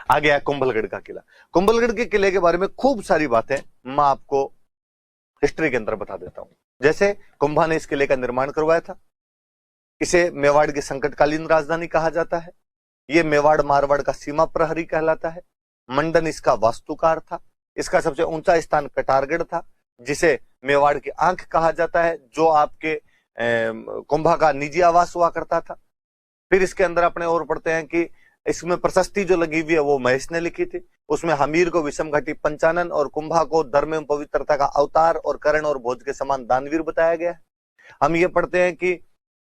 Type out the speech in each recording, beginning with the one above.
आ गया कुंभलगढ़ का किला। कुंभलगढ़ के किले के बारे में खूब सारी बातें मैं आपको हिस्ट्री के अंदर बता देता हूं। जैसे कुंभा ने इस किले का निर्माण करवाया था। इसे मेवाड़ की संकटकालीन राजधानी कहा जाता है। यह मेवाड़ मारवाड़ का सीमा प्रहरी कहलाता है। मंडन इसका वास्तुकार था। इसका सबसे ऊंचा स्थान कटारगढ़ था, जिसे मेवाड़ की आंख कहा जाता है, जो आपके कुंभा का निजी आवास हुआ करता था। फिर इसके अंदर अपने और पढ़ते हैं कि इसमें प्रशस्ति जो लगी हुई है वो महेश ने लिखी थी। उसमें हमीर को विषम घटी पंचानन और कुंभा को धर्म एवं पवित्रता का अवतार और कर्ण और भोज के समान दानवीर बताया गया है। हम ये पढ़ते हैं कि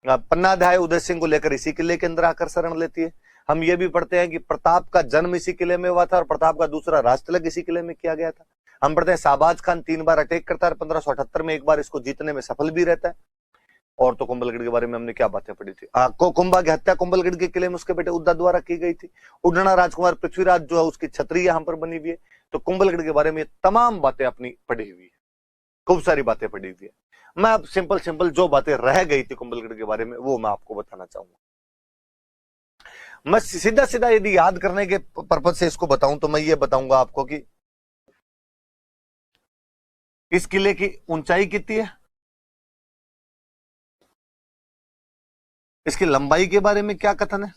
पन्नाध्याय उदय सिंह को लेकर इसी किले के अंदर आकर शरण लेती है। हम ये भी पढ़ते हैं कि प्रताप का जन्म इसी किले में हुआ था और प्रताप का दूसरा राजतिलक इसी किले में किया गया था। हम पढ़ते हैं शाहबाज खान 3 बार अटैक करता है, 1578 में एक बार इसको जीतने में सफल भी रहता है। और तो कुंभलगढ़ के बारे में हमने क्या बातें पढ़ी थी। कुंभा की हत्या कुंभलगढ़ के किले में उसके बेटे उद्दा द्वारा की गई थी। उडना राजकुमार पृथ्वीराज जो है उसकी छतरी यहां पर बनी हुई है। तो कुंभलगढ़ के बारे में तमाम बातें अपनी पढ़ी हुई है, खूब सारी बातें पढ़ी हुई है। मैं अब सिंपल जो बातें रह गई थी कुंभलगढ़ के बारे में वो मैं आपको बताना चाहूंगा। मैं सीधा यदि याद करने के पर्पज से इसको बताऊं तो मैं ये बताऊंगा आपको कि इस किले की ऊंचाई कितनी है, इसकी लंबाई के बारे में क्या कथन है,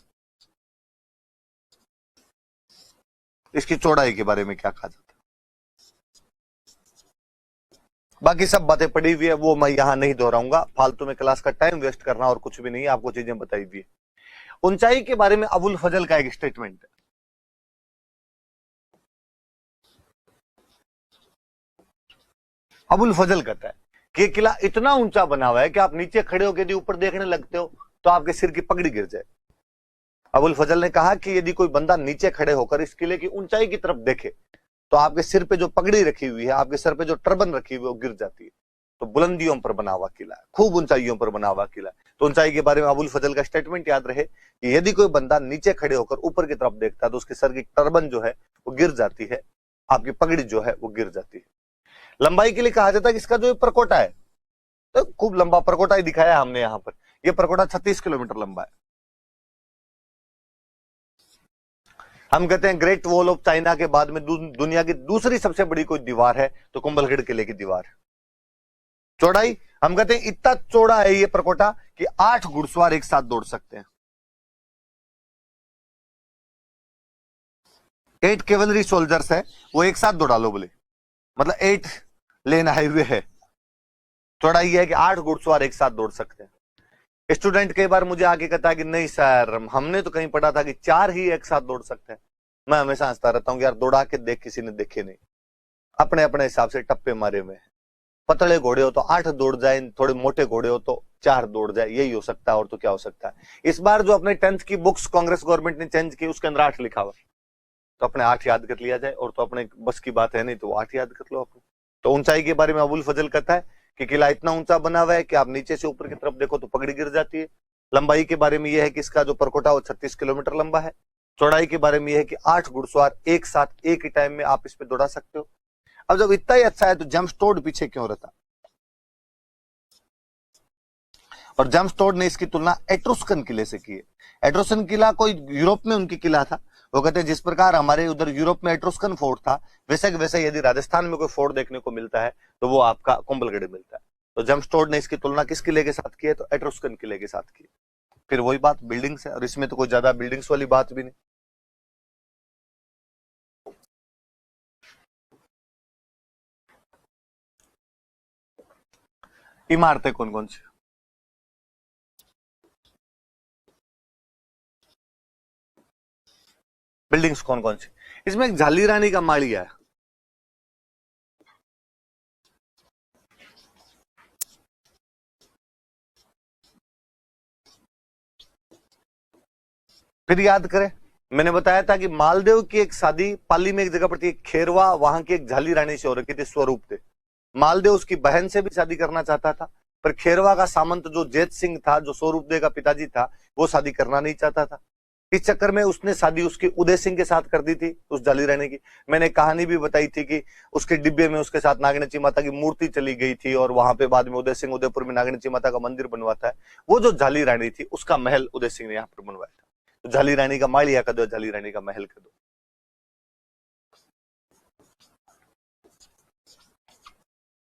इसकी चौड़ाई के बारे में क्या कहा जाता है। बाकी सब बातें पड़ी हुई है, वो मैं यहां नहीं दोहराऊंगा। फालतू में क्लास का टाइम वेस्ट करना और कुछ भी नहीं, आपको चीजें बताई हुई है। ऊंचाई के बारे में अबुल फजल का एक स्टेटमेंट है। अबुल फजल कहता है कि किला इतना ऊंचा बना हुआ है कि आप नीचे खड़े होकर यदि ऊपर देखने लगते हो तो आपके सिर की पगड़ी गिर जाए। अबुल फजल ने कहा कि यदि कोई बंदा नीचे खड़े होकर इस किले की ऊंचाई की तरफ देखे तो आपके सिर पे जो पगड़ी रखी हुई है, आपके सर पे जो टर्बन रखी हुई है, वो गिर जाती है। तो बुलंदियों पर बना हुआ किला है, खूब ऊंचाइयों पर बना हुआ किला है। तो ऊंचाई के बारे में अबुल फजल का स्टेटमेंट याद रहे कि यदि कोई बंदा नीचे खड़े होकर ऊपर की तरफ देखता है तो उसके सर की टर्बन जो है वो गिर जाती है, आपकी पगड़ी जो है वो गिर जाती है। लंबाई के लिए कहा जाता है कि इसका जो परकोटा है, तो खूब लंबा परकोटा ही दिखाया हमने यहां पर। यह परकोटा 36 किलोमीटर लंबा है। हम कहते हैं ग्रेट वॉल ऑफ चाइना के बाद में दुनिया की दूसरी सबसे बड़ी कोई दीवार है तो कुंभलगढ़ किले की दीवार है। चौड़ाई हम कहते हैं इतना चौड़ा है ये परकोटा कि 8 घुड़सवार एक साथ दौड़ सकते हैं। 8 कैवलरी सोल्जर्स है, वो एक साथ दौड़ा लो बोले, मतलब 8 लेन हाईवे है। चौड़ाई है कि 8 घुड़सवार एक साथ दौड़ सकते हैं। स्टूडेंट कई बार मुझे आके कहता है कि नहीं सर, हमने तो कहीं पढ़ा था कि 4 ही एक साथ दौड़ सकते हैं। मैं हमेशा हंसता रहता हूं कि यार दौड़ा के देख, किसी ने देखे नहीं, अपने अपने हिसाब से टप्पे मारे हुए हैं। पतले घोड़े हो तो 8 दौड़ जाए, थोड़े मोटे घोड़े हो तो 4 दौड़ जाए, यही हो सकता है और तो क्या हो सकता है। इस बार जो अपने 10th की बुक्स कांग्रेस गवर्नमेंट ने चेंज की उसके अंदर 8 लिखा हुआ, तो अपने 8 याद कर लिया जाए, और तो अपने बस की बात है नहीं तो 8 याद कर लो अपने। तो ऊंचाई के बारे में अबुल फजल कहता है कि किला इतना ऊंचा बना हुआ है कि आप नीचे से ऊपर की तरफ देखो तो पगड़ी गिर जाती है। लंबाई के बारे में यह है कि इसका जो परकोटा वो 36 किलोमीटर लंबा है। चौड़ाई के बारे में यह है कि 8 घुड़सवार एक साथ एक ही टाइम में आप इस पे दौड़ा सकते हो। अब जब इतना ही अच्छा है तो जेम्स पीछे क्यों रहता? और जेम्स ने इसकी तुलना एट्रुस्कन किले से की है। एट्रुस्कन किला कोई यूरोप में उनकी किला था। वो कहते हैं जिस प्रकार हमारे उधर यूरोप में एट्रुस्कन फोर्ट था, वैसे यदि राजस्थान में कोई फोर्ट देखने को मिलता है तो वो आपका कुंभलगढ़ मिलता है। तो जेम्स ने इसकी तुलना किस किले के साथ की है? तो एट्रुस्कन किले के साथ की। फिर वही बात बिल्डिंग्स है, और इसमें तो कोई ज्यादा बिल्डिंग्स वाली बात भी नहीं। इमारतें कौन कौन सी? बिल्डिंग्स कौन कौन सी? इसमें एक झाली रानी का माड़िया है। फिर याद करें, मैंने बताया था कि मालदेव की एक शादी पाली में एक जगह पर थी, खेरवा, वहां की एक झाली रानी से हो रखी थी, स्वरूप थे। मालदेव उसकी बहन से भी शादी करना चाहता था, पर खेरवा का सामंत जो जेत सिंह था, जो स्वरूप देव का पिताजी था, वो शादी करना नहीं चाहता था। इस चक्कर में उसने शादी उसकी उदय सिंह के साथ कर दी थी, उस झाली रानी की। मैंने कहानी भी बताई थी कि उसके डिब्बे में उसके साथ नागनची माता की मूर्ति चली गई थी, और वहां पे बाद में उदय सिंह उदयपुर में नागनची माता का मंदिर बनवाता है। वो जो झाली रानी थी उसका महल उदय सिंह ने यहाँ पर बनवाया था। तो झाली रानी का माड़िया कर दो, झाली रानी का महल कर दो।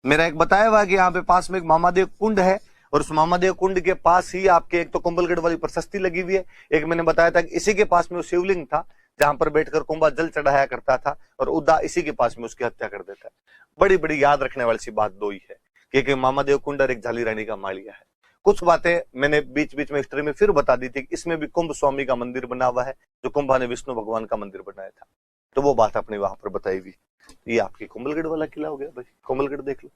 मेरा एक बताया हुआ कि यहाँ पे पास में एक मामादेव कुंड है, और उस मामादेव कुंड के पास ही आपके एक तो कुंभलगढ़ वाली प्रशस्ति लगी हुई है, एक मैंने बताया था कि इसी के पास में वो शिवलिंग था जहां पर बैठकर कुंभा जल चढ़ाया करता था, और उदा इसी के पास में उसकी हत्या कर देता है। बड़ी बड़ी याद रखने वाली सी बात दो ही है कि एक मामादेव कुंड और एक झाली रानी का मालिया है। कुछ बातें मैंने बीच बीच में हिस्ट्री में फिर बता दी थी कि इसमें भी कुंभ स्वामी का मंदिर बना हुआ है, जो कुंभा ने विष्णु भगवान का मंदिर बनाया था, तो वो बात अपने वहां पर बताई हुई। ये आपकी कुंभलगढ़ वाला किला हो गया भाई, कुंभलगढ़ देख लो।